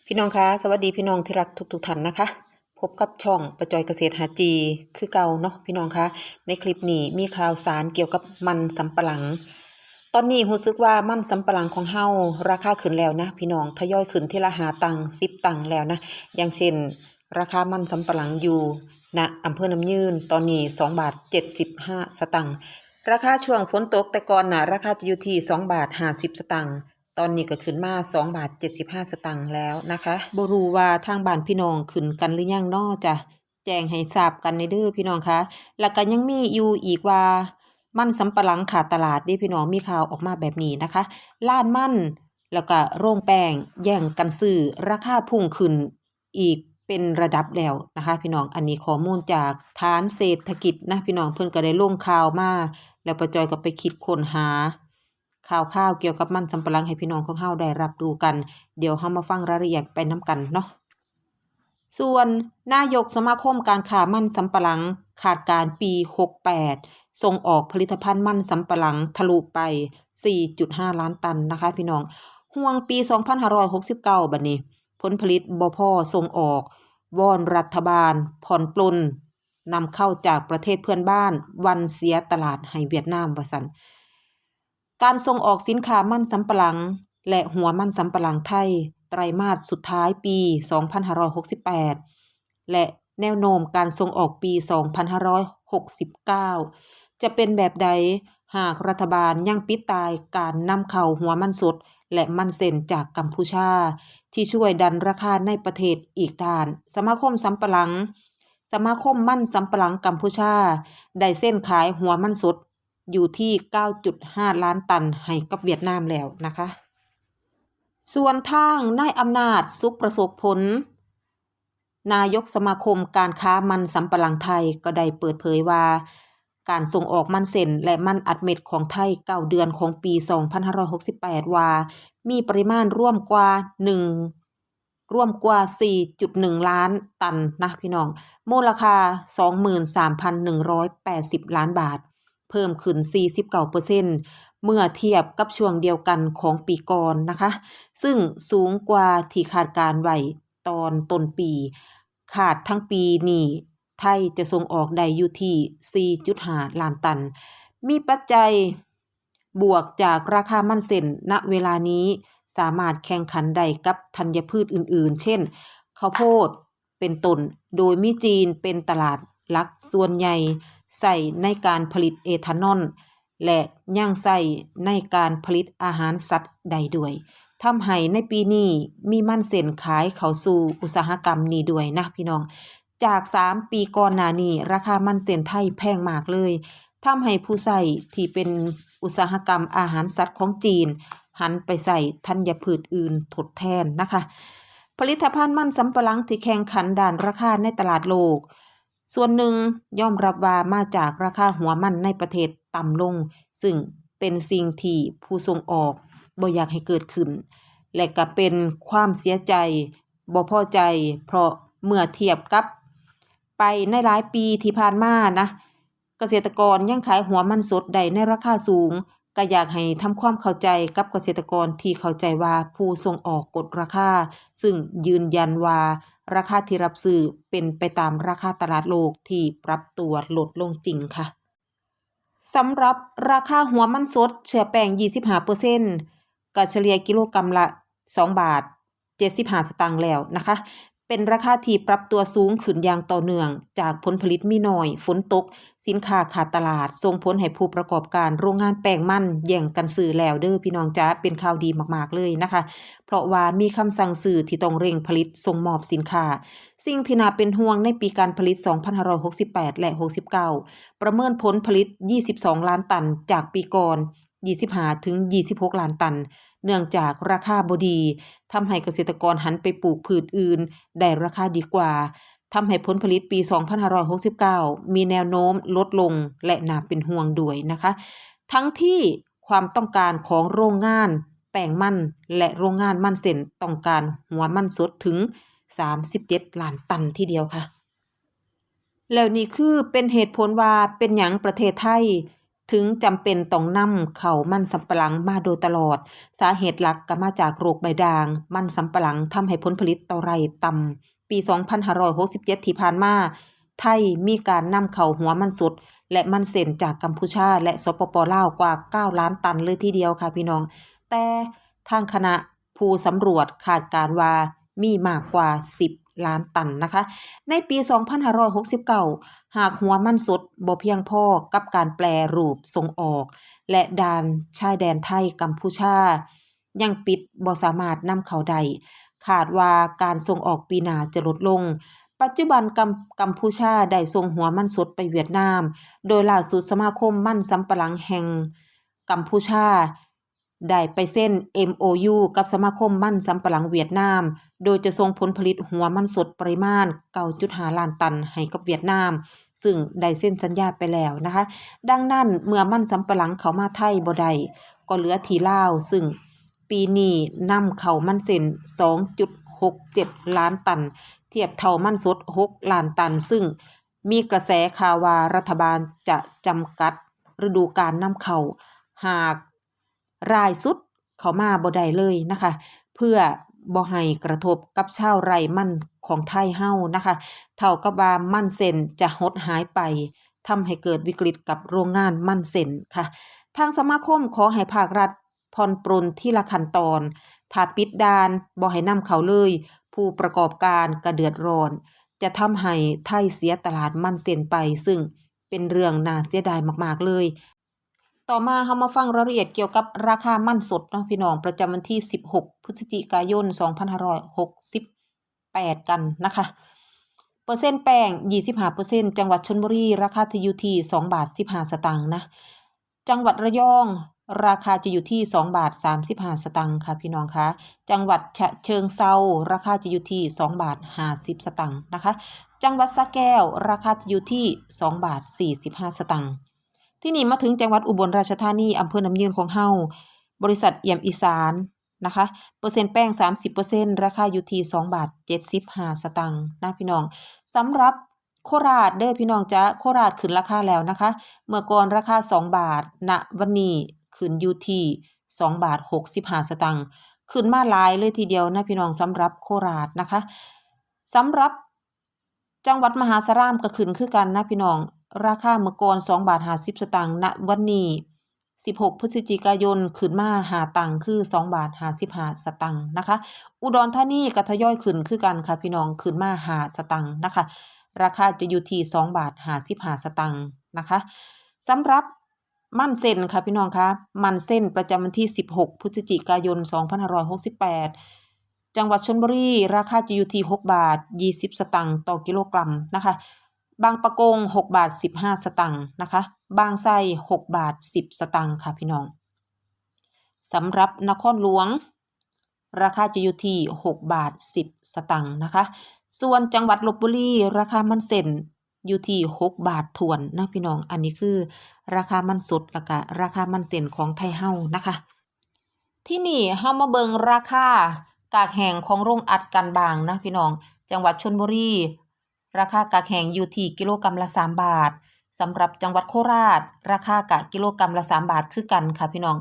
พี่น้องคะสวัสดีพี่น้องที่รักทุกท่านนะคะพบกับช่องประจอยเกษตรหาจีคือเก่าเนาะพี่น้องคะในคลิปนี้มีข่าวสารเกี่ยวกับมันสำปะหลังตอนนี้รู้สึกว่ามันสำปะหลังของเฮาราคาขึ้นแล้วนะพี่น้องทยอยขึ้นทีละ5 ตังค์10 ตังค์แล้วนะอย่างเช่นราคามันสำปะหลังอยู่ณอำเภอน้ำยืนตอนนี้2.75 บาทราคาช่วงฝนตกแต่ก่อนน่ะราคาจะอยู่ที่2.50 บาทตอนนี้ก็ขึ้นมา2.75 บาทแล้วนะคะบ่รู้ว่าทางบ้านพี่น้องขึ้นกันหรือยังน้อจ้ะแจ้งให้ทราบกันในเด้อพี่น้องคะแล้วก็ยังมีอยู่อีกว่ามันสำปะหลังขาดตลาดดิพี่น้องมีข่าวออกมาแบบนี้นะคะร้านมันแล้วก็โรงแป้งแย่งกันซื้อราคาพุ่งขึ้นอีกเป็นระดับแล้วนะคะพี่น้องอันนี้ข้อมูลจากฐานเศรษฐกิจนะพี่น้องเพิ่นก็ได้ลงข่าวมาแล้วป้าจอยก็ไปคิดค้นหาข่าวเกี่ยวกับมันสำปะหลังให้พี่น้องของเฮาได้รับรู้กันเดี๋ยวเฮามาฟังรายละเอียดไปนํกันเนาะส่วนนายกสมาคมการค้ามันสำปะหลังคาดการณ์ปี68ส่งออกผลิตภัณฑ์มันสำปะหลังทะลุไป 4.5 ล้านตันนะคะพี่น้องห่วงปี2569บัดนี้ผลผลิตบ่พอส่งออกวอนรัฐบาลผ่อนปลนนำเข้าจากประเทศเพื่อนบ้านวันเสียตลาดให้เวียดนามว่าซั่นการส่งออกสินค้ามันสำปะหลังและหัวมันสำปะหลังไทยไตรมาสสุดท้ายปี2568และแนวโน้มการส่งออกปี2569จะเป็นแบบใดหากรัฐบาลยังปิดตายการนำเข้าหัวมันสดและมันเส้นจากกัมพูชาที่ช่วยดันราคาในประเทศอีกด้านสมาคมมันสำปะหลังกัมพูชาได้เส้นขายหัวมันสดอยู่ที่ 9.5 ล้านตันให้กับเวียดนามแล้วนะคะส่วนทางนายอำนาจสุขประสบผลนายกสมาคมการค้ามันสำปะหลังไทยก็ได้เปิดเผยว่าการส่งออกมันเส้นและมันอัดเม็ดของไทย9เดือนของปี2568ว่ามีปริมาณร่วมกว่า 4.1 ล้านตันนะพี่น้องมูลค่า 23,180 ล้านบาทเพิ่มขึ้น 49%เมื่อเทียบกับช่วงเดียวกันของปีก่อนนะคะซึ่งสูงกว่าที่คาดการไว้ตอนต้นปีขาดทั้งปีนี้ไทยจะส่งออกได้อยู่ที่ 4.5 ล้านตันมีปัจจัยบวกจากราคามันเส้นณเวลานี้สามารถแข่งขันได้กับธัญพืชอื่นๆเช่นข้าวโพดเป็นต้นโดยมีจีนเป็นตลาดหลักส่วนใหญ่ใส่ในการผลิตเอทานอลและยังใส่ในการผลิตอาหารสัตว์ได้ด้วยทำให้ในปีนี้มีมันเส้นขายเข้าสู่อุตสาหกรรมนี้ด้วยนะพี่น้องจาก3ปีก่อนหน้านี้ราคามันเส้นไทยแพงมากเลยทำให้ผู้ใส่ที่เป็นอุตสาหกรรมอาหารสัตว์ของจีนหันไปใส่ธัญพืชอื่นทดแทนนะคะผลิตภัณฑ์มันสำปะหลังที่แข่งขันด้านราคาในตลาดโลกส่วนหนึ่งยอมรับว่ามาจากราคาหัวมันในประเทศต่ำลงซึ่งเป็นสิ่งที่ผู้ส่งออกบ่อยากให้เกิดขึ้นและก็เป็นความเสียใจบ่พอใจเพราะเมื่อเทียบกับไปในหลายปีที่ผ่านมานะเกษตรกรยังขายหัวมันสดได้ในราคาสูงก็อยากให้ทำความเข้าใจกับเกษตรกรที่เข้าใจว่าผู้ส่งออกกดราคาซึ่งยืนยันว่าราคาที่รับซื้อเป็นไปตามราคาตลาดโลกที่ปรับตัวลดลงจริงค่ะสำหรับราคาหัวมันสดเชื้อแป้ง 25% ก็เฉลี่ยกิโลกรัมละ2.75 บาทแล้วนะคะเป็นราคาที่ปรับตัวสูงขึ้นอย่างต่อเนื่องจากผลผลิตมีน้อยฝนตกสินค้าขาดตลาดส่งผลให้ผู้ประกอบการโรงงานแป้งมันแย่งกันซื้อแล้วเด้อพี่น้องจ๊ะเป็นข่าวดีมากๆเลยนะคะเพราะว่ามีคำสั่งซื้อที่ต้องเร่งผลิตส่งมอบสินค้าสิ่งที่น่าเป็นห่วงในปีการผลิต2568และ69ประเมินผลผลิต22ล้านตันจากปีก่อน25-26 ล้านตันเนื่องจากราคาบ่ดีทำให้เกษตรกรหันไปปลูกพืชอื่นได้ราคาดีกว่าทำให้ผลผลิตปี2569มีแนวโน้มลดลงและน่าเป็นห่วงด้วยนะคะทั้งที่ความต้องการของโรงงานแป้งมันและโรงงานมันเส้นต้องการหัวมันสดถึง37ล้านตันทีเดียวค่ะแล้วนี่คือเป็นเหตุผลว่าเป็นหยังประเทศไทย ถึงจำเป็นต้องนำเข้ามันสำปะหลังมาโดยตลอดสาเหตุหลักก็มาจากโรคใบด่างมันสำปะหลังทำให้ผลผลิตต่อไร่ต่ำปี2567ที่ผ่านมาไทยมีการนำเข้าหัวมันสดและมันเส้นจากกัมพูชาและสปป.ลาวกว่า9ล้านตันเลยทีเดียวค่ะพี่น้องแต่ทางคณะผู้สำรวจคาดการณ์ว่ามีมากกว่า10ล้านตันนะคะในปี2569หากหัวมันสดบ่เพียงพอกับการแปรรูปส่งออกและด่านชายแดนไทยกัมพูชายังปิดบ่สามารถนำเข้าได้คาดว่าการส่งออกปีหน้าจะลดลงปัจจุบันกัมพูชาได้ส่งหัวมันสดไปเวียดนามโดยล่าสุดสมาคมมันสำปะหลังแห่งกัมพูชาได้ไปเซ็น MOU กับสมาคมมันสำปะหลังเวียดนามโดยจะส่งผลผลิตหัวมันสดปริมาณ 9.5 ล้านตันให้กับเวียดนามซึ่งได้เซ็นสัญญาไปแล้วนะคะดังนั้นเมื่อมันสำปะหลังเข้ามาไทยบ่ได้ก็เหลือที่ลาวซึ่งปีนี้นำเข้ามันเส้น 2.67 ล้านตันเทียบเท่ามันสด6ล้านตันซึ่งมีกระแสข่าวว่ารัฐบาลจะจำกัดฤดูกาลนำเข้าหากรายสุดเข้ามาบ่ได้เลยนะคะเพื่อบ่ให้กระทบกับชาวไร่มันของไทยเฮานะคะเท่ากับว่ามันเส้นจะหดหายไปทำให้เกิดวิกฤตกับโรงงานมันเส้นค่ะทางสมาคมขอให้ภาครัฐผ่อนปรนทีละขั้นตอนถ้าปิดด่านบ่ให้นำเข้าเลยผู้ประกอบการก็เดือดร้อนจะทำให้ไทยเสียตลาดมันเส้นไปซึ่งเป็นเรื่องน่าเสียดายมากๆเลยต่อมาเรามาฟังรายละเอียดเกี่ยวกับราคามันสดเนาะพี่น้องประจำวันที่16พฤศจิกายน2568กันนะคะเปอร์เซ็นต์แป้ง 25% จังหวัดชลบุรีราคาจะอยู่ที่2 บาท 15 สตางค์นะจังหวัดระยองราคาจะอยู่ที่2 บาท 35 สตางค์ค่ะพี่น้องคะจังหวัดฉะเชิงเทราราคาจะอยู่ที่2 บาท 50 สตางค์นะคะจังหวัดสระแก้วราคาจะอยู่ที่2 บาท 45 สตางค์ที่นี่มาถึงจังหวัดอุบลราชธานีอำเภอน้ำยืนของเฮาบริษัทเอี่ยมอีสานนะคะเปอร์เซ็นต์แป้ง 30% ราคาอยู่ที่2 บาท 75 สตางค์นะพี่น้องสำหรับโคราชเด้อพี่น้องจ๊ะโคราชขึ้นราคาแล้วนะคะเมื่อก่อนราคา2 บาทณวันนี้ขึ้นอยู่ที่2 บาท 65 สตางค์ขึ้นมาหลายเลยทีเดียวนะพี่น้องสำหรับโคราชนะคะสำหรับจังหวัดมหาสารคามก็ขึ้นคือกันนะพี่น้องราคาเมื่อก่อน2 บาท 50 สตางค์ณวันนี้16พฤศจิกายนขึ้นมา5ตังค์คือ2 บาท 55 สตางค์นะคะอุดรธานีก็ทยอยขึ้นคือกันค่ะพี่น้องขึ้นมา5 สตางค์นะคะราคาจะอยู่ที่2 บาท 55 สตางค์นะคะสำหรับมันเส้นค่ะพี่น้องคะมันเส้นประจำวันที่16พฤศจิกายน2568จังหวัดชลบุรีราคาจะอยู่ที่6 บาท 20 สตางค์ต่อกิโลกรัมนะคะบางปะกง6 บาท 15 สตางค์นะคะบางไทร6 บาท 10 สตางค์ค่ะพี่น้องสำหรับนครหลวงราคาจะอยู่ที่6 บาท 10 สตางค์นะคะส่วนจังหวัดลพบุรีราคามันเส้นอยู่ที่6 บาทถ้วนนะพี่น้องอันนี้คือราคามันสดแล้วก็ราคามันเส้นของไทยเฮานะคะที่นี่เฮามาเบิ่งราคากากแห้งของโรงอัดกันบางนะพี่น้องจังหวัดชลบุรีราคากากแห้งอยู่ที่กิโลกรัมละ3 บาทสำหรับจังหวัดโคราชราคากะกิโลกรัมละ3 บาทคือกันค่ะพี่น้อง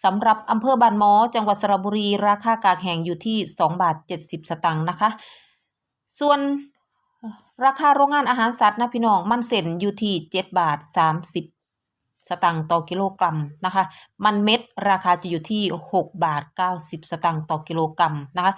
สำหรับอำเภอบ้านหมอจังหวัดสระบุรีราคากากแห้งอยู่ที่2 บาท 70 สตางค์นะคะส่วนราคาโรงงานอาหารสัตว์นะพี่น้องมันเส้นอยู่ที่7 บาท 30 สตางค์ต่อกิโลกรัมนะคะมันเม็ดราคาจะอยู่ที่6 บาท 90 สตางค์ต่อกิโลกรัมนะคะ